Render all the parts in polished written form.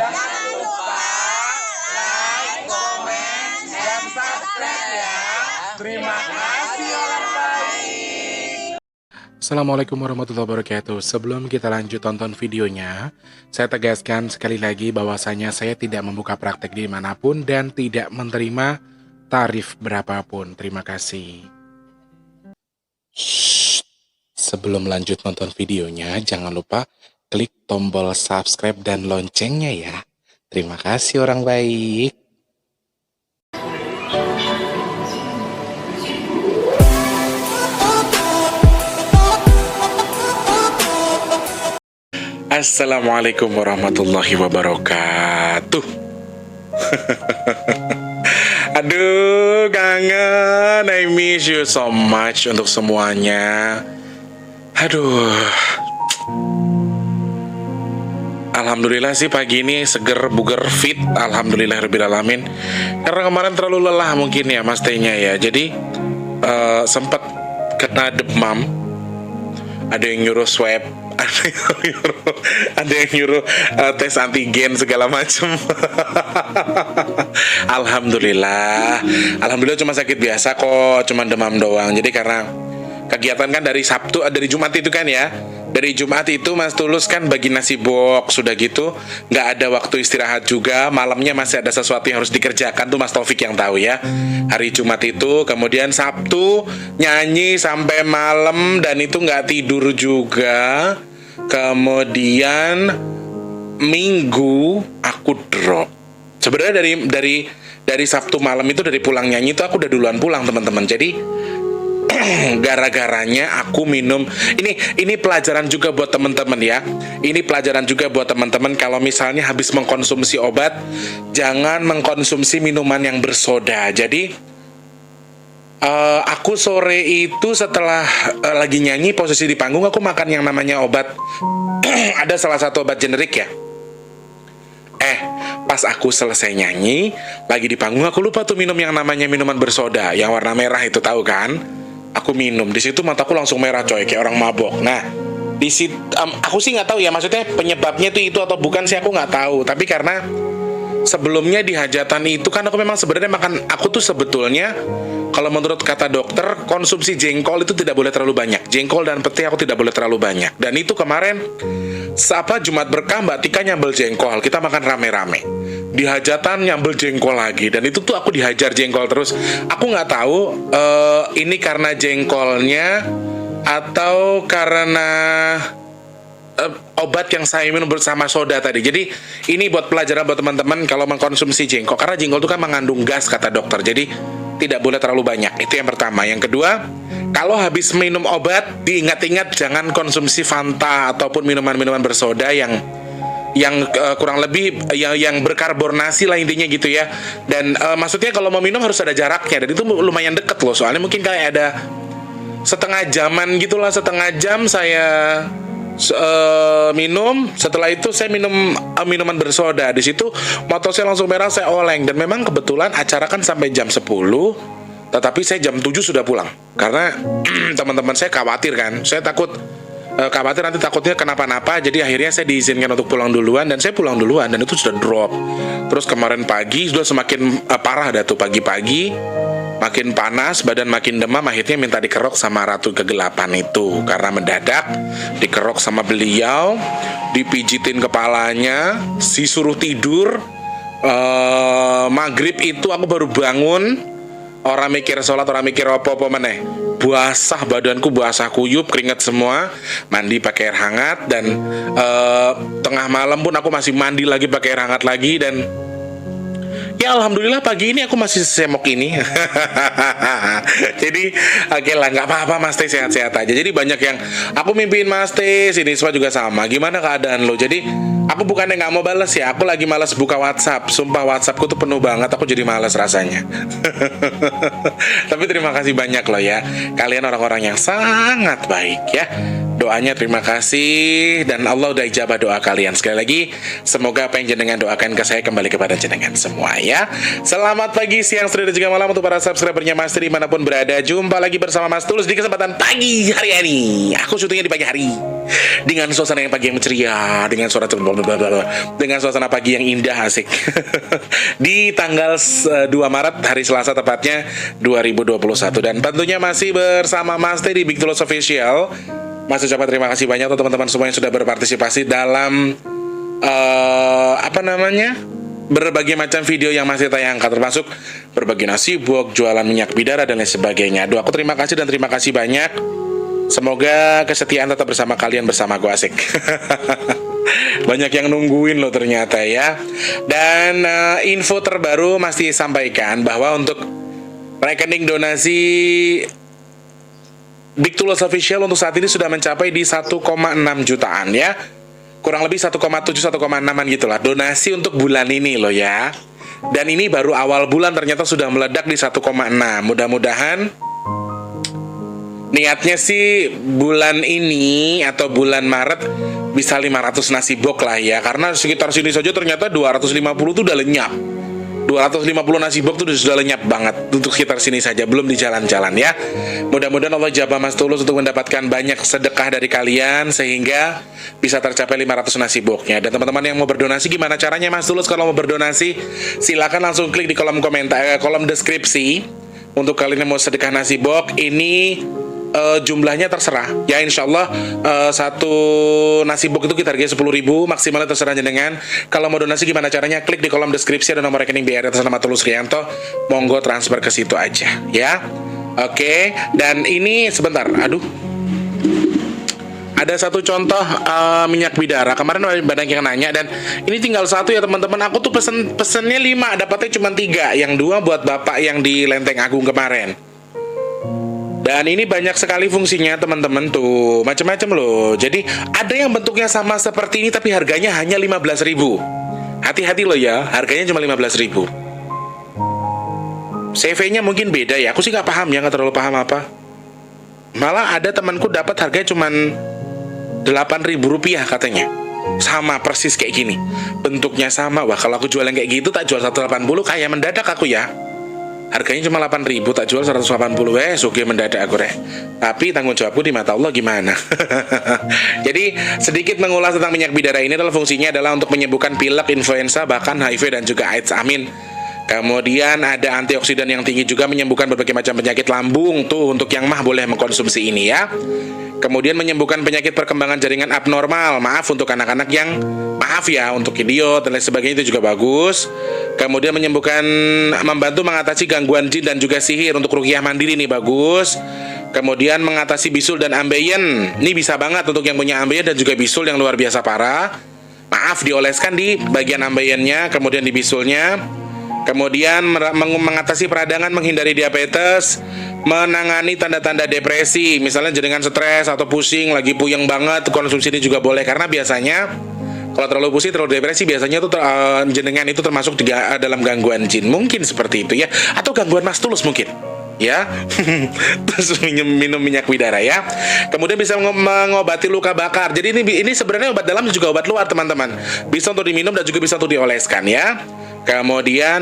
Jangan lupa like, komen, dan subscribe ya. Terima kasih orang baik. Assalamualaikum warahmatullahi wabarakatuh. Sebelum kita lanjut tonton videonya, saya tegaskan sekali lagi bahwasanya saya tidak membuka praktek dimanapun dan tidak menerima tarif berapapun. Terima kasih. Shh. Sebelum lanjut nonton videonya, jangan lupa klik tombol subscribe dan loncengnya ya. Terima kasih orang baik. Assalamualaikum warahmatullahi wabarakatuh. Aduh, kangen. I miss you so much untuk semuanya. Aduh. Alhamdulillah sih pagi ini seger, buger, fit. Alhamdulillahirrabbilalamin. Karena kemarin terlalu lelah mungkin ya Mas T-nya ya. Jadi sempat kena demam. Ada yang nyuruh swab, ada yang nyuruh tes antigen segala macam. Alhamdulillah cuma sakit biasa kok, cuma demam doang. Jadi karena kegiatan kan dari Sabtu, dari Jumat itu kan ya. Dari Jumat itu Mas Tulus kan bagi nasi box, sudah gitu nggak ada waktu istirahat juga. Malamnya masih ada sesuatu yang harus dikerjakan tuh Mas Taufik yang tahu ya. Hari Jumat itu, kemudian Sabtu nyanyi sampai malam dan itu nggak tidur juga. Kemudian Minggu aku drop. Sebenarnya dari Sabtu malam itu, dari pulang nyanyi itu aku udah duluan pulang teman-teman. Jadi gara-garanya aku minum ini pelajaran juga buat teman-teman ya. Ini pelajaran juga buat teman-teman, kalau misalnya habis mengkonsumsi obat jangan mengkonsumsi minuman yang bersoda. Jadi aku sore itu setelah lagi nyanyi posisi di panggung, aku makan yang namanya obat ada salah satu obat generik ya. Pas aku selesai nyanyi lagi di panggung, aku lupa tuh minum yang namanya minuman bersoda yang warna merah itu, tahu kan? Aku minum, di situ mataku langsung merah coy, kayak orang mabok. Nah, di situ aku sih nggak tahu ya, maksudnya penyebabnya itu atau bukan sih aku nggak tahu. Tapi karena sebelumnya di hajatan itu kan aku memang sebenarnya makan, aku tuh sebetulnya kalau menurut kata dokter konsumsi jengkol itu tidak boleh terlalu banyak. Jengkol dan pete aku tidak boleh terlalu banyak. Dan itu kemarin Jumat berkah Mbak Tika nyambel jengkol, kita makan rame-rame. Di hajatan nyambel jengkol lagi, dan itu tuh aku dihajar jengkol terus. Aku nggak tahu ini karena jengkolnya atau karena obat yang saya minum bersama soda tadi. Jadi ini buat pelajaran buat teman-teman kalau mengkonsumsi jengkol, karena jengkol itu kan mengandung gas kata dokter. Jadi tidak boleh terlalu banyak. Itu yang pertama. Yang kedua, kalau habis minum obat diingat-ingat jangan konsumsi Fanta ataupun minuman-minuman bersoda yang kurang lebih yang berkarbonasi lah intinya gitu ya. Dan maksudnya kalau mau minum harus ada jaraknya, dan itu lumayan deket loh, soalnya mungkin kayak ada setengah jaman gitulah, setengah jam saya minum. Setelah itu saya minum minuman bersoda. Di situ motor saya langsung merah, saya oleng. Dan memang kebetulan acara kan sampai jam 10, tetapi saya jam 7 sudah pulang karena teman-teman saya khawatir kan. Saya khawatir nanti takutnya kenapa-napa. Jadi akhirnya saya diizinkan untuk pulang duluan, dan saya pulang duluan, dan itu sudah drop. Terus kemarin pagi sudah semakin parah dah tuh, pagi-pagi makin panas, badan makin demam, akhirnya minta dikerok sama Ratu Kegelapan itu. Karena mendadak dikerok sama beliau, dipijitin kepalanya, disuruh tidur. Maghrib itu aku baru bangun, orang mikir sholat, orang mikir apa-apa meneh. Basah badanku, basah kuyup, keringat semua. Mandi pakai air hangat, dan tengah malam pun aku masih mandi lagi pakai air hangat lagi. Dan ya alhamdulillah pagi ini aku masih semok ini. Jadi oke lah, nggak apa-apa Mas T, sehat-sehat aja. Jadi banyak yang aku mimpiin Mas T, sini semua juga sama. Gimana keadaan lo? Jadi aku bukannya nggak mau balas ya, aku lagi malas buka WhatsApp. Sumpah WhatsAppku tuh penuh banget, aku jadi malas rasanya. Tapi terima kasih banyak loh ya, kalian orang-orang yang sangat baik ya. doanya, terima kasih. Dan Allah udah ijabah doa kalian. Sekali lagi, semoga apa yang jenengan doakan ke saya kembali kepada jenengan semua ya. Selamat pagi, siang, sore, dan juga malam untuk para subscribernya Mas Tri dimanapun berada. Jumpa lagi bersama Mas Tulus di kesempatan pagi hari ini. Aku syutingnya di pagi hari dengan suasana yang pagi yang ceria, dengan suasana pagi yang indah, asik. Di tanggal 2 Maret hari Selasa tepatnya 2021. Dan tentunya masih bersama Mas Tri di Big Tulus Official. Mas ucapkan terima kasih banyak untuk teman-teman semua yang sudah berpartisipasi dalam berbagai macam video yang masih tayangkan, termasuk berbagi nasi bok, jualan minyak bidara dan lain sebagainya. Aduh, aku terima kasih dan terima kasih banyak. Semoga kesetiaan tetap bersama kalian, bersama gue, asik. Banyak yang nungguin loh ternyata ya. Dan info terbaru masih sampaikan bahwa untuk rekening donasi Big Tulus Official untuk saat ini sudah mencapai di 1,6 jutaan ya. Kurang lebih 1,7, 1,6an gitulah donasi untuk bulan ini loh ya. Dan ini baru awal bulan ternyata sudah meledak di 1,6. Mudah-mudahan niatnya sih bulan ini atau bulan Maret bisa 500 nasi bok lah ya. Karena sekitar sini saja ternyata 250 tuh udah lenyap. 250 nasi bok tuh sudah lenyap banget untuk sekitar sini saja, belum di jalan-jalan ya. Mudah-mudahan Allah jabah Mas Tulus untuk mendapatkan banyak sedekah dari kalian sehingga bisa tercapai 500 nasi boknya. Dan teman-teman yang mau berdonasi, gimana caranya Mas Tulus kalau mau berdonasi? Silakan langsung klik di kolom komentar, kolom deskripsi. Untuk kalian yang mau sedekah nasi bok, ini jumlahnya terserah ya, insya Allah satu nasi bok itu kita hargai 10.000, maksimalnya terserah jenengan. Kalau mau donasi gimana caranya? Klik di kolom deskripsi, ada nomor rekening BRI atas nama Tulus Rianto, monggo transfer ke situ aja ya. Oke, dan ini sebentar, aduh, ada satu contoh minyak bidara. Kemarin banyak yang nanya dan ini tinggal satu ya teman-teman. Aku tuh pesennya 5, dapatnya cuma 3. Yang 2 buat bapak yang di Lenteng Agung kemarin. Dan ini banyak sekali fungsinya teman-teman tuh, macam-macam loh. Jadi ada yang bentuknya sama seperti ini tapi harganya hanya 15.000. Hati-hati loh ya, harganya cuma 15.000. CV-nya mungkin beda ya, aku sih nggak paham ya, nggak terlalu paham apa. Malah ada temanku dapat harganya cuma 8.000 rupiah katanya. Sama persis kayak gini, bentuknya sama. Wah, kalau aku jual yang kayak gitu tak jual 180, kayak mendadak aku ya. Harganya cuma 8.000, tak jual 180. Oke, mendadak aku deh. Tapi tanggung jawabku di mata Allah gimana? Jadi sedikit mengulas tentang minyak bidara ini adalah fungsinya adalah untuk menyembuhkan pilek, influenza, bahkan HIV dan juga AIDS. Amin. Kemudian ada antioksidan yang tinggi juga, menyembuhkan berbagai macam penyakit lambung. Tuh untuk yang mah boleh mengkonsumsi ini ya. Kemudian menyembuhkan penyakit perkembangan jaringan abnormal. Maaf untuk anak-anak yang untuk idiot dan lain sebagainya, itu juga bagus. Kemudian membantu mengatasi gangguan jin dan juga sihir. Untuk ruqyah mandiri nih bagus. Kemudian mengatasi bisul dan ambeien. Ini bisa banget untuk yang punya ambeien dan juga bisul yang luar biasa parah. Maaf, dioleskan di bagian ambeiennya, kemudian di bisulnya. Kemudian mengatasi peradangan, menghindari diabetes, menangani tanda-tanda depresi. Misalnya jenengan stres atau pusing, lagi puyeng banget, konsumsi ini juga boleh. Karena biasanya kalau terlalu pusing, terlalu depresi, biasanya tuh jenengan itu termasuk dalam gangguan jin. Mungkin seperti itu ya. Atau gangguan Mas Tulus mungkin ya. Terus minum minyak bidara ya. Kemudian bisa mengobati luka bakar. Jadi ini sebenarnya obat dalam juga obat luar teman-teman. Bisa untuk diminum dan juga bisa untuk dioleskan ya. Kemudian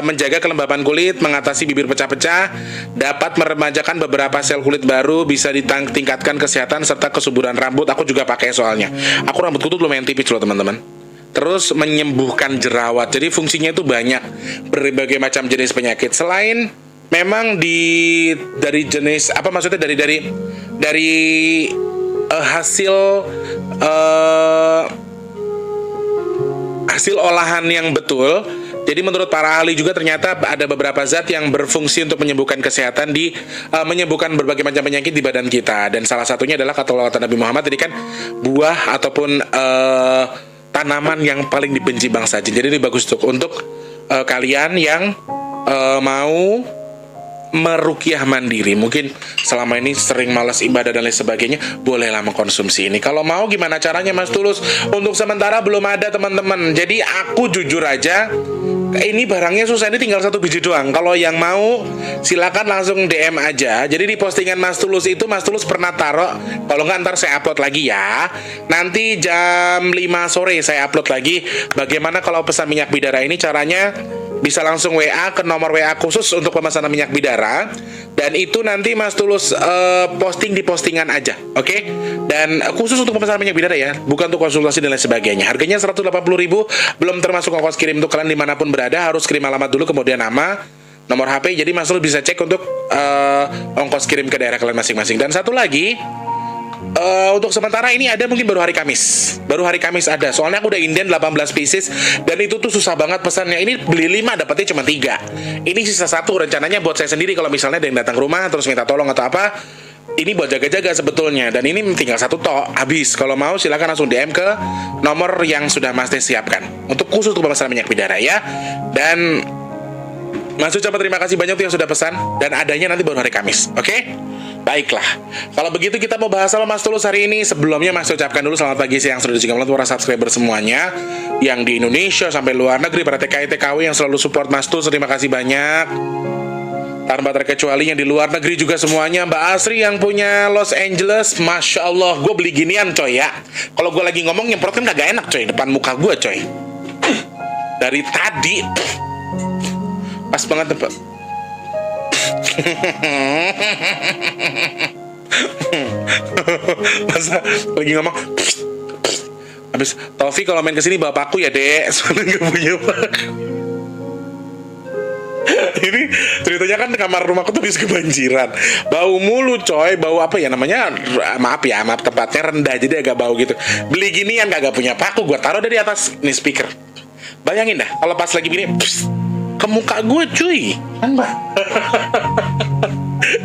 menjaga kelembapan kulit, mengatasi bibir pecah-pecah, dapat meremajakan beberapa sel kulit baru, bisa tingkatkan kesehatan serta kesuburan rambut. Aku juga pakai soalnya. Aku rambutku tuh lumayan tipis loh teman-teman. Terus menyembuhkan jerawat. Jadi fungsinya itu banyak, berbagai macam jenis penyakit. Selain memang dari jenis apa maksudnya dari hasil olahan yang betul. Jadi menurut para ahli juga ternyata ada beberapa zat yang berfungsi untuk menyembuhkan kesehatan menyembuhkan berbagai macam penyakit di badan kita. Dan salah satunya adalah kata Nabi Muhammad tadi kan, buah ataupun tanaman yang paling dibenci bangsa jin. Jadi ini bagus untuk kalian yang mau meruqyah mandiri, mungkin selama ini sering malas ibadah dan lain sebagainya, bolehlah mengkonsumsi ini. Kalau mau gimana caranya Mas Tulus? Untuk sementara belum ada teman-teman. Jadi aku jujur aja, ini barangnya susah, ini tinggal 1 biji doang. Kalau yang mau silakan langsung DM aja. Jadi di postingan Mas Tulus itu Mas Tulus pernah taruh, kalau nggak ntar saya upload lagi ya. Nanti jam 5 sore saya upload lagi. Bagaimana kalau pesan minyak bidara ini caranya? Bisa langsung WA ke nomor WA khusus untuk pemesanan minyak bidara. Dan itu nanti Mas Tulus posting di postingan aja, oke? Dan khusus untuk pemesanan minyak bidara ya, bukan untuk konsultasi dan lain sebagainya. Harganya 180.000, belum termasuk ongkos kirim untuk kalian dimanapun berada. Harus kirim alamat dulu, kemudian nama, nomor HP. Jadi Mas Tulus bisa cek untuk ongkos kirim ke daerah kalian masing-masing. Dan satu lagi, untuk sementara ini ada mungkin baru hari Kamis. Baru hari Kamis ada. Soalnya aku udah inden 18 pieces dan itu tuh susah banget pesannya. Ini beli 5 dapatnya cuma 3. Ini sisa 1 rencananya buat saya sendiri kalau misalnya ada yang datang ke rumah terus minta tolong atau apa. Ini buat jaga-jaga sebetulnya. Dan ini tinggal 1 tok habis. Kalau mau silakan langsung DM ke nomor yang sudah Mas Teh siapkan. Untuk khusus untuk pemesanan minyak bidara ya. Dan Mas ucapkan terima kasih banyak tuh yang sudah pesan. Dan adanya nanti baru hari Kamis. Oke? Baiklah, kalau begitu kita mau bahas sama Mas Tulus hari ini. Sebelumnya Mas ucapkan dulu selamat pagi, siang, sore, dan malam para subscriber semuanya yang di Indonesia sampai luar negeri, para TKI TKW yang selalu support Mas Tulus, terima kasih banyak. Tanpa terkecuali yang di luar negeri juga semuanya. Mbak Asri yang punya Los Angeles, Masya Allah, gue beli ginian coy ya. Kalau gue lagi ngomong nyemprot kan kagak enak coy, depan muka gue coy. Dari tadi pas banget tempat. Masa lagi ngomong habis Taufik kalau main kesini bapakku ya dek, soalnya gak punya bapak. Ini ceritanya kan kamar rumahku tuh habis kebanjiran, bau mulu coy, bau apa ya namanya, maaf tempatnya rendah jadi agak bau gitu. Beli ginian kagak punya paku, gue taruh dari atas nih speaker. Bayangin dah kalau pas lagi gini ke muka gue cuy, kan Mbak?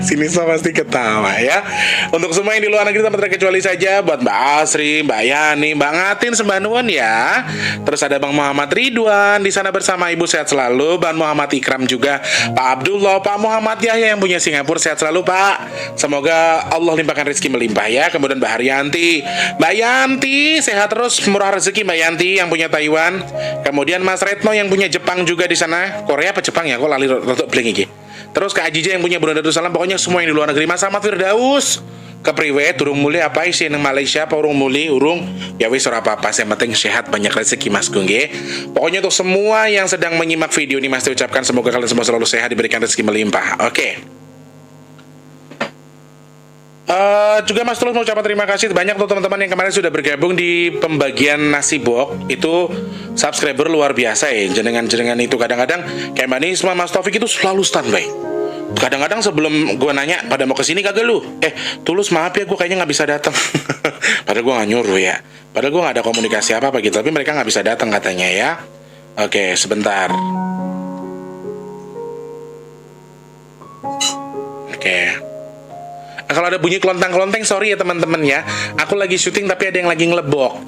Sini sama pasti ketawa ya. Untuk semua yang di luar negeri tanpa terkecuali saja, buat Mbak Asri, Mbak Yani, Mbak Ngatin, Mbak Nuan ya. Terus ada Bang Muhammad Ridwan di sana bersama Ibu, sehat selalu. Bang Muhammad Ikram juga, Pak Abdullah, Pak Muhammad Yahya yang punya Singapura, sehat selalu Pak. Semoga Allah limpahkan rezeki melimpah ya. Kemudian Mbak Haryanti, Mbak Yanti sehat terus, murah rezeki Mbak Yanti yang punya Taiwan. Kemudian Mas Retno yang punya Jepang juga di sana. Korea apa Jepang ya? Kok lali rotok bling iki. Terus Kak Ajija yang punya Brunei Darussalam, pokoknya semua yang di luar negeri. Mas Ahmad Firdaus kepriwe durung mulai apa isi nang Malaysia apa urung muli urung ya wis ora apa-apa, yang penting sehat banyak rezeki Mas Gungge. Pokoknya untuk semua yang sedang menyimak video ini Mas ucapkan semoga kalian semua selalu sehat, diberikan rezeki melimpah. Oke. Juga Mas Tulus mau ucapkan terima kasih banyak untuk teman-teman yang kemarin sudah bergabung di pembagian nasi box. Itu subscriber luar biasa ya. Jenengan itu kadang-kadang kayak Mbak Nisma, Mas Taufik itu selalu standby. Kadang-kadang sebelum gue nanya pada mau kesini kagak lu, Tulus maaf ya gue kayaknya nggak bisa datang. Padahal gue nggak nyuruh ya, padahal gue nggak ada komunikasi apa gitu, tapi mereka nggak bisa datang katanya ya. Oke, sebentar. Oke. Kalau ada bunyi kelontang-kelonteng, sorry ya teman-teman ya. Aku lagi syuting tapi ada yang lagi ngelebok.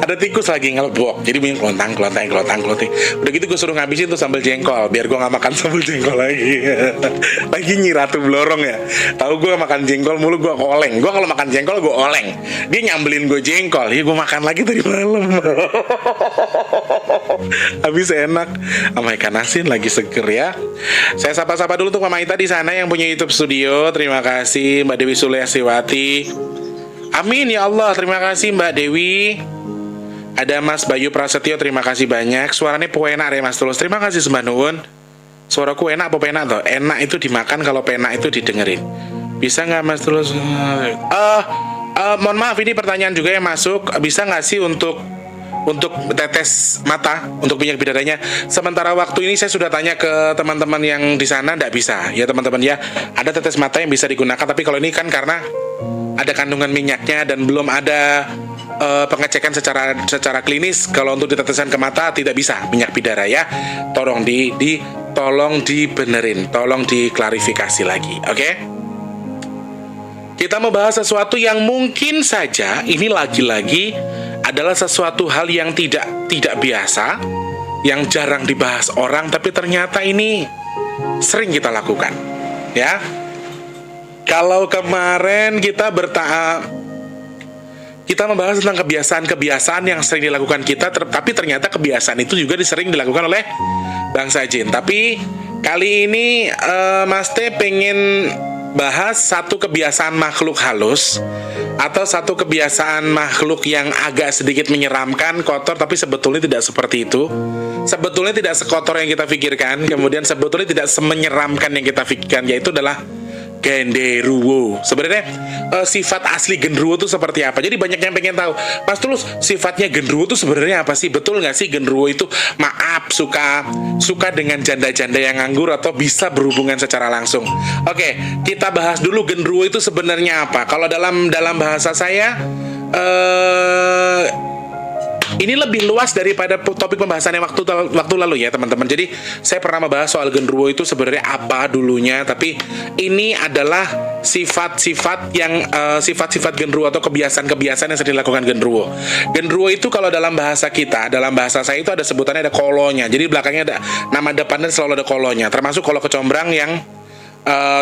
Ada tikus lagi ngelebok, jadi bunyi kelontang-kelonteng. Udah gitu gue suruh ngabisin tuh sambal jengkol, biar gue nggak makan sambal jengkol lagi. Lagi Nyiratu Blorong ya. Tahu gue makan jengkol mulu, gue oleng. Gue kalau makan jengkol gue oleng. Dia nyambelin gue jengkol, ya gue makan lagi tadi malam. Habis enak sama ikan asin lagi seger ya. Saya sapa-sapa dulu tuh Mama Ita di sana yang punya YouTube studio. Terima kasih Mbak Dewi Suliasiwati. Amin ya Allah, terima kasih Mbak Dewi. Ada Mas Bayu Prasetyo, terima kasih banyak. Suaranya enak ya Mas Tulus, terima kasih Mbak Nuwun. Suaraku enak apa penak toh? Enak itu dimakan, kalau penak itu didengerin. Bisa nggak Mas Tulus? Mohon maaf, ini pertanyaan juga yang masuk. Bisa nggak sih untuk tetes mata untuk minyak bidaranya? Sementara waktu ini saya sudah tanya ke teman-teman yang di sana, nggak bisa ya teman-teman ya. Ada tetes mata yang bisa digunakan, tapi kalau ini kan karena ada kandungan minyaknya dan belum ada pengecekan secara klinis. Kalau untuk ditetesan ke mata tidak bisa minyak bidara ya. Tolong tolong dibenerin, tolong diklarifikasi lagi, oke? Kita mau bahas sesuatu yang mungkin saja ini lagi-lagi adalah sesuatu hal yang tidak biasa, yang jarang dibahas orang, tapi ternyata ini sering kita lakukan. Ya. Kalau kemarin kita membahas tentang kebiasaan-kebiasaan yang sering dilakukan kita, tapi ternyata kebiasaan itu juga sering dilakukan oleh bangsa jin. Tapi kali ini Mas T pengen bahas satu kebiasaan makhluk halus atau satu kebiasaan makhluk yang agak sedikit menyeramkan, kotor, tapi sebetulnya tidak seperti itu. Sebetulnya tidak sekotor yang kita pikirkan, kemudian sebetulnya tidak semenyeramkan yang kita pikirkan, yaitu adalah genderuwo. Sebenarnya sifat asli genderuwo itu seperti apa? Jadi banyak yang pengen tahu, Mas Tulus, sifatnya genderuwo itu sebenarnya apa sih? Betul nggak sih genderuwo itu suka dengan janda-janda yang nganggur atau bisa berhubungan secara langsung? Oke, kita bahas dulu genderuwo itu sebenarnya apa. Kalau dalam bahasa saya ini lebih luas daripada topik pembahasannya waktu lalu ya teman-teman. Jadi saya pernah membahas soal genderuwo itu sebenarnya apa dulunya, tapi ini adalah sifat-sifat genderuwo atau kebiasaan-kebiasaan yang sering dilakukan genderuwo. Genderuwo itu kalau dalam bahasa kita, dalam bahasa saya itu ada sebutannya, ada kolonya. Jadi belakangnya ada nama depannya, selalu ada kolonya. Termasuk kolo kecombrang yang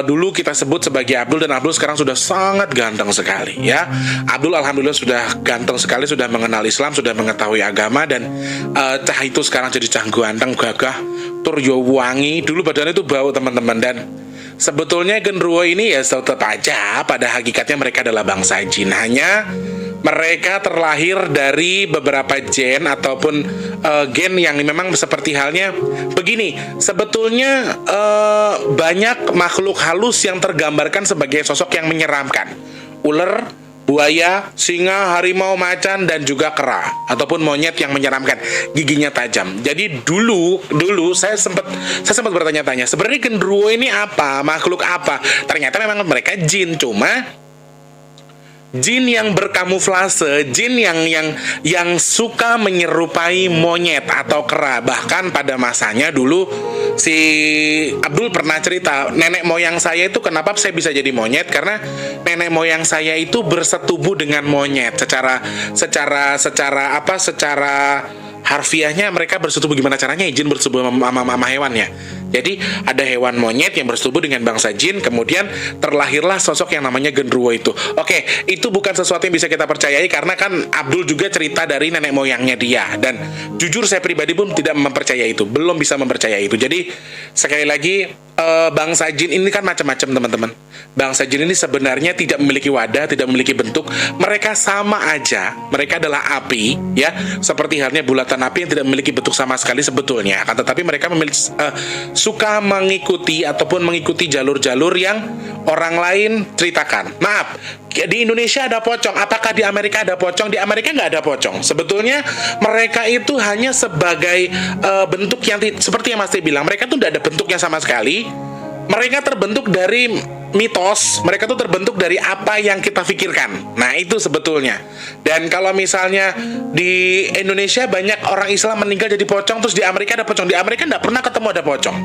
dulu kita sebut sebagai Abdul, dan Abdul sekarang sudah sangat ganteng sekali ya. Abdul alhamdulillah sudah ganteng sekali, sudah mengenal Islam, sudah mengetahui agama, dan cah itu sekarang jadi cah ganteng, gagah, tur yo wangi. Dulu badannya itu bau teman-teman. Dan sebetulnya genderuwo ini ya tetap aja pada hakikatnya mereka adalah bangsa jin. Hanya mereka terlahir dari beberapa gen ataupun gen yang memang seperti halnya begini. Sebetulnya banyak makhluk halus yang tergambarkan sebagai sosok yang menyeramkan. Ular, buaya, singa, harimau, macan, dan juga kera ataupun monyet yang menyeramkan, giginya tajam. Jadi dulu saya sempat bertanya-tanya, sebenarnya genderuwo ini apa, makhluk apa? Ternyata memang mereka jin, cuma jin yang berkamuflase, jin yang suka menyerupai monyet atau kera. Bahkan pada masanya dulu si Abdul pernah cerita, nenek moyang saya itu kenapa saya bisa jadi monyet, karena nenek moyang saya itu bersetubuh dengan monyet. Secara harfiahnya mereka bersetubuh. Gimana caranya jin bersetubuh sama hewannya? Jadi ada hewan monyet yang bersetubuh dengan bangsa jin, kemudian terlahirlah sosok yang namanya genderuwo itu. Oke, itu bukan sesuatu yang bisa kita percayai, karena kan Abdul juga cerita dari nenek moyangnya dia, dan jujur saya pribadi pun tidak mempercayai itu, belum bisa mempercayai itu. Jadi sekali lagi, bangsa jin ini kan macam-macam teman-teman. Bangsa jin ini sebenarnya tidak memiliki wadah, tidak memiliki bentuk. Mereka sama aja, mereka adalah api ya, seperti halnya bulatan api yang tidak memiliki bentuk sama sekali sebetulnya. Akan tetapi mereka suka mengikuti jalur-jalur yang orang lain ceritakan. Maaf, di Indonesia ada pocong, apakah di Amerika ada pocong? Di Amerika nggak ada pocong. Sebetulnya mereka itu hanya sebagai bentuk yang seperti yang Mas T bilang, mereka tuh tidak ada bentuknya sama sekali. Mereka terbentuk dari mitos, mereka tuh terbentuk dari apa yang kita pikirkan. Nah itu sebetulnya. Dan kalau misalnya di Indonesia banyak orang Islam meninggal jadi pocong, terus di Amerika ada pocong. Di Amerika nggak pernah ketemu ada pocong,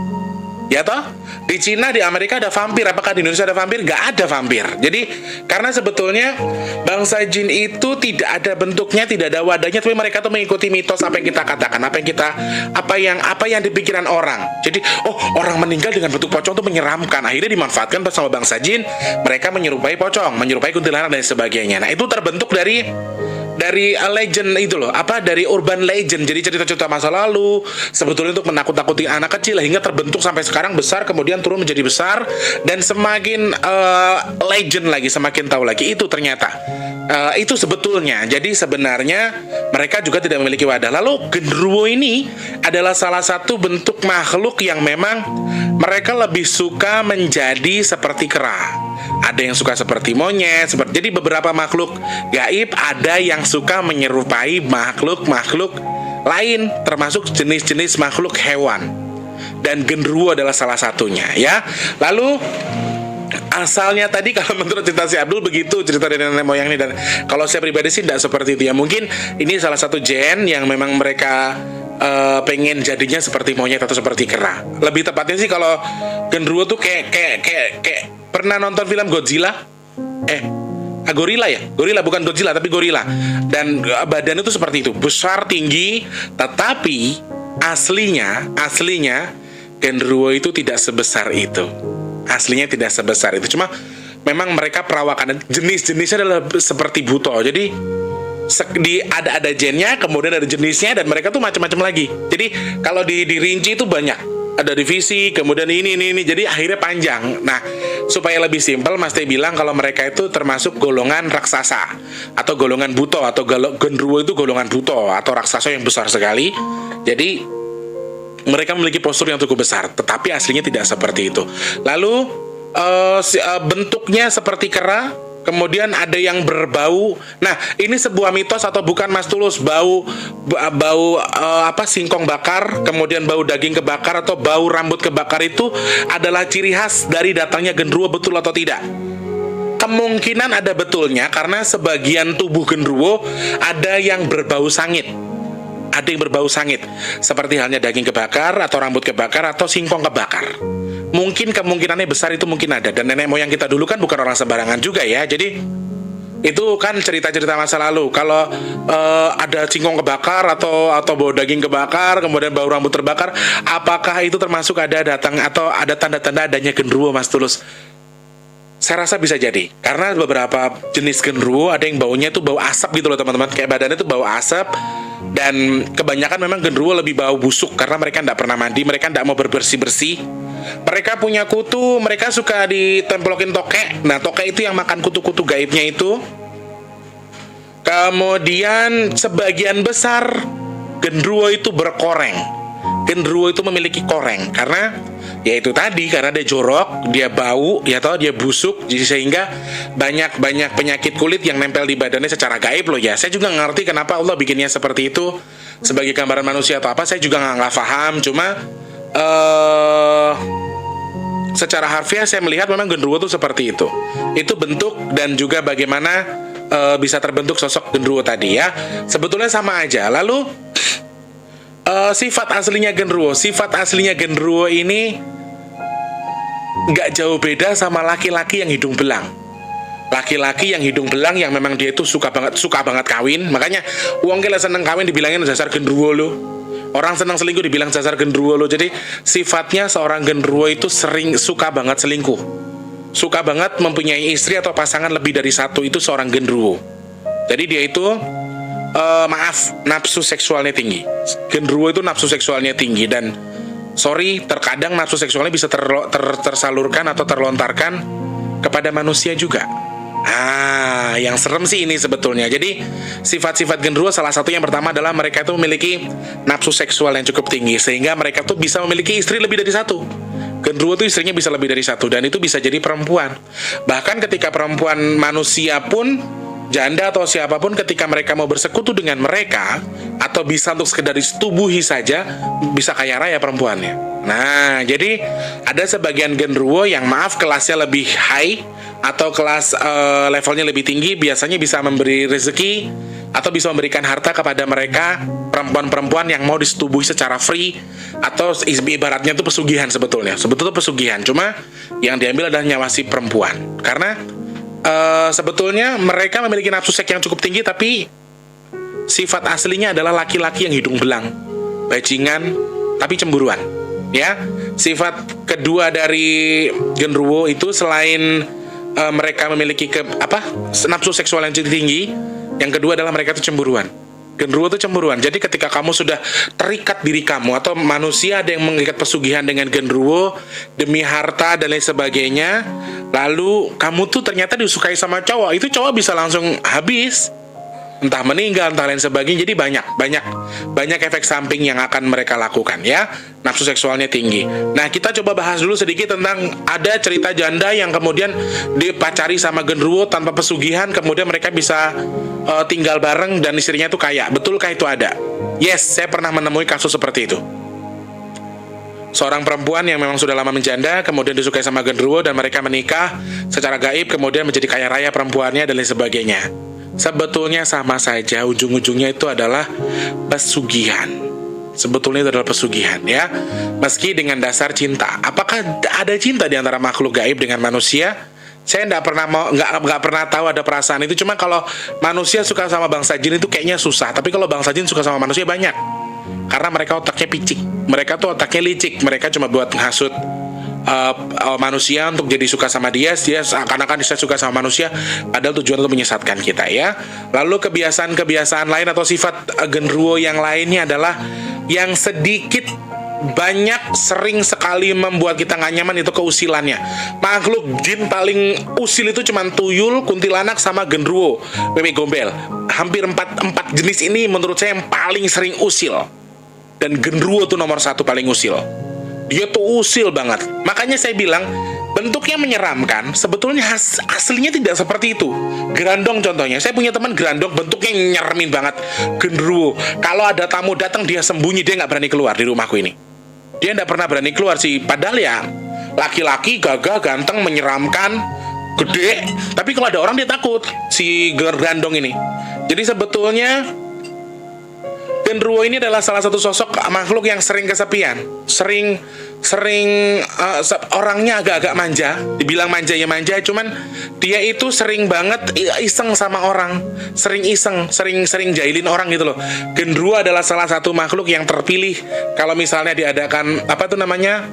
ya toh? Di Cina, di Amerika ada vampir. Apakah di Indonesia ada vampir? Nggak ada vampir. Jadi karena sebetulnya bangsa jin itu tidak ada bentuknya, tidak ada wadahnya, tapi mereka tuh mengikuti mitos apa yang kita katakan, apa yang dipikiran orang. Jadi orang meninggal dengan bentuk pocong itu menyeramkan. Akhirnya dimanfaatkan bersama bangsa jin. Mereka menyerupai pocong, menyerupai kuntilanak dan sebagainya. Nah itu terbentuk dari legend itu loh, dari urban legend. Jadi cerita-cerita masa lalu sebetulnya untuk menakut-nakuti anak kecil, hingga terbentuk sampai sekarang besar, kemudian turun menjadi besar, dan semakin legend lagi, semakin tahu lagi. Itu ternyata itu sebetulnya. Jadi sebenarnya mereka juga tidak memiliki wadah. Lalu genderuwo ini adalah salah satu bentuk makhluk yang memang mereka lebih suka menjadi seperti kera. Ada yang suka seperti monyet, jadi beberapa makhluk gaib ada yang suka menyerupai makhluk-makhluk lain, termasuk jenis-jenis makhluk hewan. Dan genderuwo adalah salah satunya ya. Lalu asalnya tadi kalau menurut cerita si Abdul begitu, cerita dari nenek moyang ini, dan kalau saya pribadi sih tidak seperti itu ya. Mungkin ini salah satu gen yang memang mereka pengen jadinya seperti monyet atau seperti kera. Lebih tepatnya sih kalau genderuwo tuh kayak pernah nonton film Godzilla? Gorilla ya? Gorilla, bukan Godzilla tapi Gorilla. Dan badannya tuh seperti itu, besar, tinggi, tetapi aslinya genderuwo itu tidak sebesar itu. Aslinya tidak sebesar itu. Cuma memang mereka perawakan jenis-jenisnya adalah seperti buto. Jadi ada gennya, kemudian ada jenisnya, dan mereka tuh macam-macam lagi. Jadi kalau dirinci itu banyak. Ada divisi, kemudian ini. Jadi akhirnya panjang. Nah, supaya lebih simpel, Mas Teh bilang kalau mereka itu termasuk golongan raksasa atau golongan buto, atau genderuwo itu golongan buto atau raksasa yang besar sekali. Jadi mereka memiliki postur yang cukup besar, tetapi aslinya tidak seperti itu. Lalu bentuknya seperti kera, kemudian ada yang berbau. Nah, ini sebuah mitos atau bukan, Mas Tulus? Bau singkong bakar, kemudian bau daging kebakar atau bau rambut kebakar itu adalah ciri khas dari datangnya genderuwo, betul atau tidak? Kemungkinan ada betulnya, karena sebagian tubuh genderuwo ada yang berbau sangit. Ada yang berbau sangit, seperti halnya daging kebakar atau rambut kebakar atau singkong kebakar. Mungkin kemungkinannya besar itu mungkin ada. Dan nenek moyang kita dulu kan bukan orang sembarangan juga ya. Jadi itu kan cerita-cerita masa lalu. Kalau ada singkong kebakar atau bau daging kebakar, kemudian bau rambut terbakar, apakah itu termasuk ada datang atau ada tanda-tanda adanya genderuwo, Mas Tulus? Saya rasa bisa jadi, karena beberapa jenis genderuwo ada yang baunya itu bau asap gitu loh teman-teman. Kayak badannya itu bau asap. Dan kebanyakan memang genderuwo lebih bau busuk, karena mereka tidak pernah mandi, mereka tidak mau bersih-bersih. Mereka punya kutu, mereka suka ditemplokin tokek. Nah, tokek itu yang makan kutu-kutu gaibnya itu. Kemudian sebagian besar genderuwo itu berkoreng. Genderuwo itu memiliki koreng, karena ya itu tadi, karena dia jorok, dia bau, ya toh, dia busuk, jadi sehingga banyak penyakit kulit yang nempel di badannya secara gaib loh ya. Saya juga ngerti kenapa Allah bikinnya seperti itu sebagai gambaran manusia atau apa, saya juga nggak paham. Cuma secara harfiah saya melihat memang genderuwo itu seperti itu. Itu bentuk dan juga bagaimana bisa terbentuk sosok genderuwo tadi ya. Sebetulnya sama aja. Lalu sifat aslinya genderuwo ini nggak jauh beda sama laki-laki yang hidung belang. Laki-laki yang hidung belang yang memang dia itu suka banget kawin. Makanya wong kira seneng kawin dibilangin dasar genderuwo lo. Orang senang selingkuh dibilang dasar genderuwo lo. Jadi sifatnya seorang genderuwo itu sering suka banget selingkuh. Suka banget mempunyai istri atau pasangan lebih dari satu, itu seorang genderuwo. Jadi dia itu nafsu seksualnya tinggi. Genderuwo itu nafsu seksualnya tinggi, dan terkadang nafsu seksualnya bisa tersalurkan atau terlontarkan kepada manusia juga. Yang serem sih ini sebetulnya. Jadi sifat-sifat genderuwo salah satu yang pertama adalah mereka itu memiliki nafsu seksual yang cukup tinggi, sehingga mereka tuh bisa memiliki istri lebih dari satu. Genderuwo tuh istrinya bisa lebih dari satu, dan itu bisa jadi perempuan. Bahkan ketika perempuan manusia pun, janda atau siapapun, ketika mereka mau bersekutu dengan mereka atau bisa untuk sekedar disetubuhi saja, bisa kaya raya perempuannya. Nah, jadi ada sebagian genderuwo yang kelasnya lebih high atau kelas levelnya lebih tinggi, biasanya bisa memberi rezeki atau bisa memberikan harta kepada mereka perempuan-perempuan yang mau disetubuhi secara free, atau ibaratnya itu pesugihan sebetulnya. Sebetulnya pesugihan, cuma yang diambil adalah nyawa si perempuan. Karena sebetulnya mereka memiliki nafsu seks yang cukup tinggi, tapi sifat aslinya adalah laki-laki yang hidung belang, bajingan, tapi cemburuan. Ya, sifat kedua dari genderuwo itu selain mereka memiliki nafsu seksual yang cukup tinggi, yang kedua adalah mereka itu cemburuan. Genderuwo itu cemburuan. Jadi ketika kamu sudah terikat diri kamu, atau manusia ada yang mengikat pesugihan dengan genderuwo demi harta dan lain sebagainya, lalu kamu tuh ternyata disukai sama cowok, itu cowok bisa langsung habis, entah meninggal, entah lain sebagainya. Jadi banyak efek samping yang akan mereka lakukan ya. Nafsu seksualnya tinggi. Nah, kita coba bahas dulu sedikit tentang ada cerita janda yang kemudian dipacari sama genderuwo tanpa pesugihan, kemudian mereka bisa tinggal bareng dan istrinya itu kaya. Betulkah itu ada? Yes, saya pernah menemui kasus seperti itu. Seorang perempuan yang memang sudah lama menjanda, kemudian disukai sama genderuwo, dan mereka menikah secara gaib, kemudian menjadi kaya raya perempuannya dan lain sebagainya. Sebetulnya sama saja, ujung-ujungnya itu adalah pesugihan. Sebetulnya itu adalah pesugihan ya. Meski dengan dasar cinta. Apakah ada cinta di antara makhluk gaib dengan manusia? Saya nggak pernah tahu ada perasaan itu. Cuma kalau manusia suka sama bangsa jin itu kayaknya susah. Tapi kalau bangsa jin suka sama manusia banyak. Karena mereka otaknya picik. Mereka tuh otaknya licik. Mereka cuma buat menghasut manusia untuk jadi suka sama dia seakan-akan dia suka sama manusia, padahal tujuan untuk menyesatkan kita ya. Lalu kebiasaan-kebiasaan lain atau sifat genderuwo yang lainnya adalah yang sedikit banyak sering sekali membuat kita nggak nyaman, itu keusilannya. Makhluk jin paling usil itu cuma tuyul, kuntilanak, sama genderuwo, wewe gombel. Hampir empat jenis ini menurut saya yang paling sering usil. Dan genderuwo tuh nomor 1 paling usil. Dia tuh usil banget. Makanya saya bilang bentuknya menyeramkan. Sebetulnya aslinya tidak seperti itu. Gerandong contohnya. Saya punya teman gerandong, bentuknya nyeremin banget. Genderuwo. Kalau ada tamu datang dia sembunyi, dia nggak berani keluar di rumahku ini. Dia nggak pernah berani keluar sih. Padahal ya laki-laki gagah, ganteng, menyeramkan, gede. Tapi kalau ada orang dia takut si gerandong ini. Jadi sebetulnya genderuwo ini adalah salah satu sosok makhluk yang sering kesepian, sering orangnya agak-agak manja. Dibilang manja ya manja, cuman dia itu sering banget iseng sama orang, sering iseng, sering jahilin orang gitu loh. Genderuwo adalah salah satu makhluk yang terpilih kalau misalnya diadakan apa tuh namanya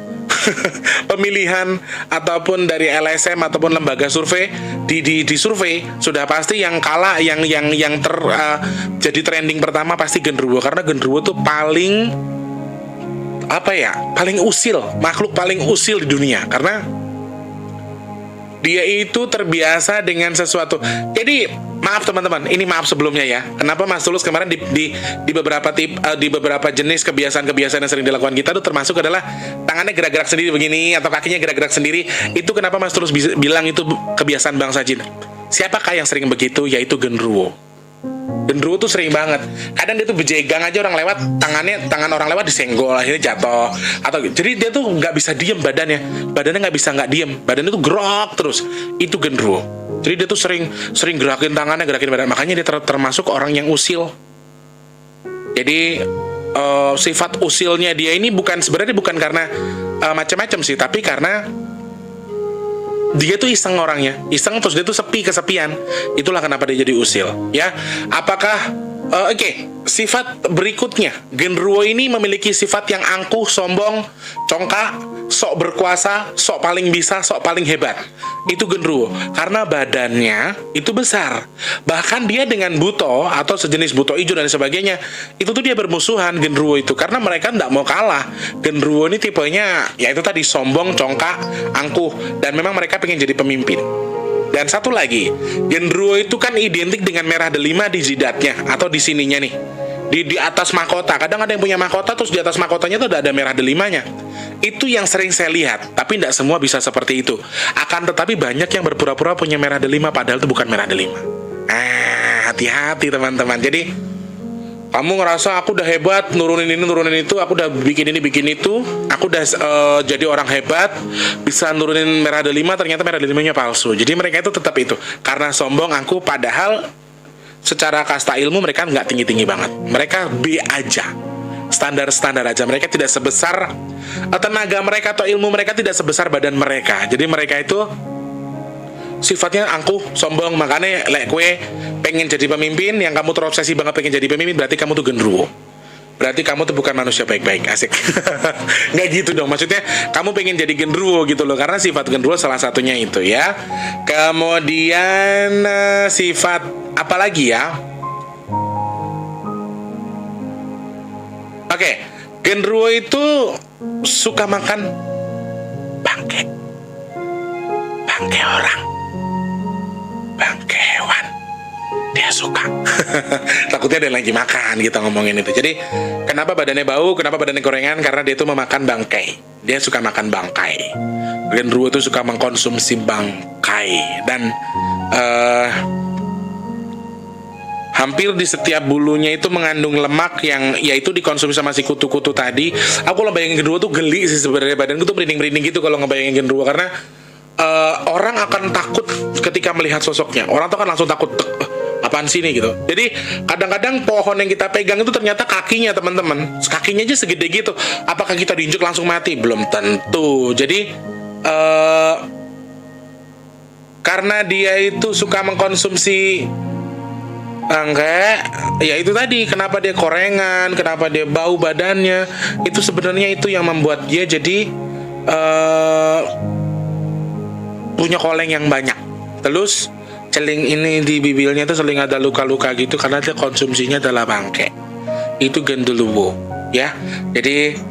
pemilihan ataupun dari LSM ataupun lembaga survei, di survei sudah pasti yang kalah yang jadi trending pertama pasti genderuwo, karena genderuwo tuh paling usil, makhluk paling usil di dunia, karena dia itu terbiasa dengan sesuatu. Jadi maaf teman-teman, ini maaf sebelumnya ya. Kenapa Mas Tulus kemarin di beberapa jenis kebiasaan-kebiasaan yang sering dilakukan kita tuh termasuk adalah tangannya gerak-gerak sendiri begini atau kakinya gerak-gerak sendiri. Itu kenapa Mas Tulus bilang itu kebiasaan bangsa jin. Siapakah yang sering begitu? Yaitu genderuwo. Genderuwo tuh sering banget. Kadang dia tuh bejegang aja orang lewat, tangan orang lewat disenggol, akhirnya jatuh. Jadi dia tuh nggak bisa diem badannya nggak bisa nggak diem, badannya tuh gerak terus. Itu genderuwo. Jadi dia tuh sering gerakin tangannya, gerakin badan. Makanya dia termasuk orang yang usil. Jadi sifat usilnya dia ini sebenarnya bukan karena macam-macam sih, tapi karena dia tuh iseng orangnya, iseng terus dia tuh kesepian. Itulah kenapa dia jadi usil, ya. Apakah sifat berikutnya, genderuwo ini memiliki sifat yang angkuh, sombong, congkak, sok berkuasa, sok paling bisa, sok paling hebat. Itu genderuwo, karena badannya itu besar. Bahkan dia dengan buto atau sejenis buto hijau dan sebagainya, itu tuh dia bermusuhan genderuwo itu, karena mereka tidak mau kalah. Genderuwo ini tipenya, ya itu tadi, sombong, congkak, angkuh, dan memang mereka pengen jadi pemimpin. Dan satu lagi, genderuwo itu kan identik dengan merah delima di jidatnya atau di sininya nih, di atas mahkota. Kadang ada yang punya mahkota terus di atas mahkotanya tuh ada merah delimanya. Itu yang sering saya lihat, tapi tidak semua bisa seperti itu. Akan tetapi banyak yang berpura-pura punya merah delima padahal itu bukan merah delima. Hati-hati teman-teman. Jadi kamu ngerasa aku udah hebat, nurunin ini, nurunin itu, aku udah bikin ini, bikin itu, aku udah jadi orang hebat, bisa nurunin merah delima, ternyata merah delimanya palsu. Jadi mereka itu tetap itu, karena sombong, angkuh, padahal secara kasta ilmu mereka nggak tinggi-tinggi banget. Mereka B aja, standar-standar aja. Mereka tidak sebesar tenaga mereka atau ilmu mereka tidak sebesar badan mereka. Jadi mereka itu sifatnya angkuh, sombong. Makanya kue pengen jadi pemimpin, yang kamu terobsesi banget pengen jadi pemimpin, berarti kamu tuh genderuwo. Berarti kamu tuh bukan manusia baik-baik. Asik. Nggak gitu dong, maksudnya kamu pengen jadi genderuwo gitu loh, karena sifat genderuwo salah satunya itu ya. Kemudian sifat apa lagi ya? Oke, genderuwo itu suka makan bangke orang, bangke hewan. Dia suka. Takutnya ada yang lagi makan kita ngomongin itu. Jadi kenapa badannya bau, kenapa badannya gorengan? Karena dia itu memakan bangkai. Dia suka makan bangkai. Genderuwo itu suka mengkonsumsi bangkai. Dan hampir di setiap bulunya itu mengandung lemak yang yaitu dikonsumsi sama si kutu-kutu tadi. Aku kalau bayangin genderuwo tuh geli sih sebenarnya, badanku tuh merinding-merinding gitu kalau ngebayangin genderuwo, karena orang akan takut ketika melihat sosoknya. Orang tuh kan langsung takut, apaan sih nih gitu. Jadi kadang-kadang pohon yang kita pegang itu ternyata kakinya teman-teman. Kakinya aja segede gitu. Apakah kita diinjek langsung mati? Belum tentu. Jadi karena dia itu suka mengkonsumsi Enggak, ya itu tadi kenapa dia korengan, kenapa dia bau badannya. Itu sebenarnya itu yang membuat dia jadi punya koleng yang banyak. Terus celing ini di bibirnya tuh sering ada luka-luka gitu karena dia konsumsinya adalah bangke. Itu genderuwo, ya. Jadi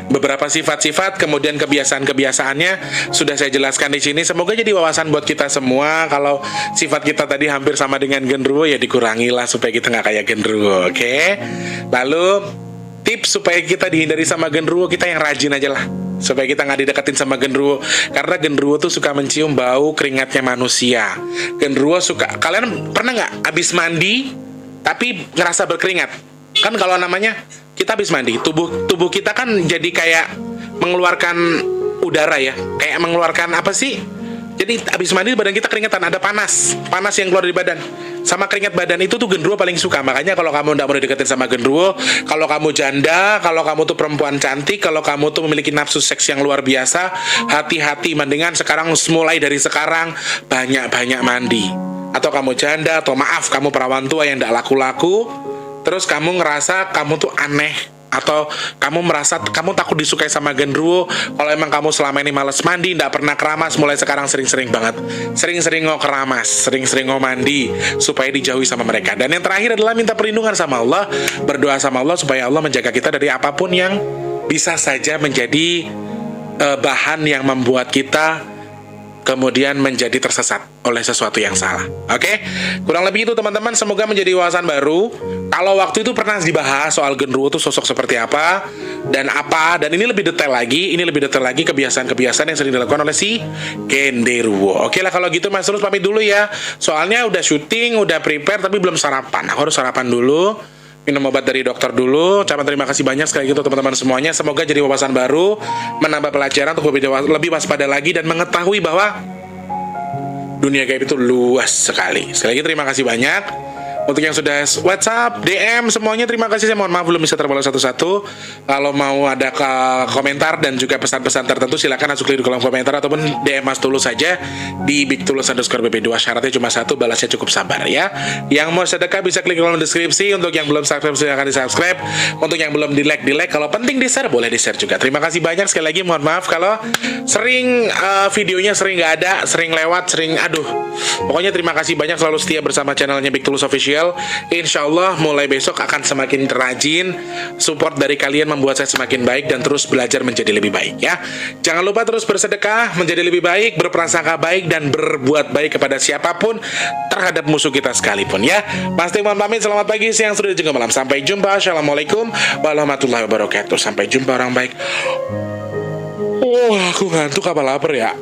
beberapa sifat-sifat kemudian kebiasaan-kebiasaannya sudah saya jelaskan di sini. Semoga jadi wawasan buat kita semua. Kalau sifat kita tadi hampir sama dengan genderuwo, ya dikurangilah supaya kita nggak kayak genderuwo, oke? Lalu tips supaya kita dihindari sama genderuwo, kita yang rajin aja lah, supaya kita nggak dideketin sama genderuwo. Karena genderuwo tuh suka mencium bau keringatnya manusia. Genderuwo suka, kalian pernah nggak abis mandi tapi ngerasa berkeringat? Kan kalau namanya kita habis mandi, tubuh kita kan jadi kayak mengeluarkan udara ya, kayak mengeluarkan apa sih? Jadi habis mandi badan kita keringetan, ada panas yang keluar dari badan. Sama keringat badan itu tuh genderuwo paling suka. Makanya kalau kamu nggak mau dideketin sama genderuwo, kalau kamu janda, kalau kamu tuh perempuan cantik, kalau kamu tuh memiliki nafsu seks yang luar biasa, hati-hati, mendingan sekarang, mulai dari sekarang banyak-banyak mandi. Atau kamu janda, atau maaf kamu perawan tua yang nggak laku-laku, terus kamu ngerasa kamu tuh aneh, atau kamu merasa kamu takut disukai sama genderuwo. Kalau emang kamu selama ini males mandi, nggak pernah keramas, mulai sekarang sering-sering banget, sering-sering keramas, sering-sering mandi, supaya dijauhi sama mereka. Dan yang terakhir adalah minta perlindungan sama Allah, berdoa sama Allah supaya Allah menjaga kita dari apapun yang bisa saja menjadi bahan yang membuat kita kemudian menjadi tersesat oleh sesuatu yang salah. Oke? Kurang lebih itu teman-teman, semoga menjadi wawasan baru. Kalau waktu itu pernah dibahas soal genderuwo itu sosok seperti apa, dan ini lebih detail lagi, kebiasaan-kebiasaan yang sering dilakukan oleh si genderuwo. Oke lah kalau gitu Mas Tulus pamit dulu ya. Soalnya udah syuting, udah prepare tapi belum sarapan. Aku harus sarapan dulu, minum obat dari dokter dulu. Ucapan terima kasih banyak sekali gitu teman-teman semuanya. Semoga jadi wawasan baru, menambah pelajaran untuk lebih waspada lagi dan mengetahui bahwa dunia gaib itu luas sekali. Sekali lagi terima kasih banyak. Untuk yang sudah WhatsApp, DM, semuanya terima kasih. Saya mohon maaf belum bisa terbalas satu-satu. Kalau mau ada komentar dan juga pesan-pesan tertentu, silakan masuk di kolom komentar ataupun DM Mas Tulus saja di @bigtulus_bb2. Syaratnya cuma satu, balasnya cukup sabar ya. Yang mau sedekah bisa klik kolom deskripsi. Untuk yang belum subscribe silakan di subscribe. Untuk yang belum di like. Kalau penting di share, boleh di share juga. Terima kasih banyak sekali lagi. Mohon maaf kalau sering videonya sering nggak ada, sering lewat, Pokoknya terima kasih banyak selalu setia bersama channelnya Big Tulus Official. Insya Allah mulai besok akan semakin rajin. Support dari kalian membuat saya semakin baik dan terus belajar menjadi lebih baik ya. Jangan lupa terus bersedekah, menjadi lebih baik, berprasangka baik, dan berbuat baik kepada siapapun terhadap musuh kita sekalipun ya. Pasti mohon pamit, selamat pagi, siang, sore, dan juga malam. Sampai jumpa. Assalamualaikum warahmatullahi wabarakatuh. Sampai jumpa orang baik. Wah, aku ngantuk apa lapar ya?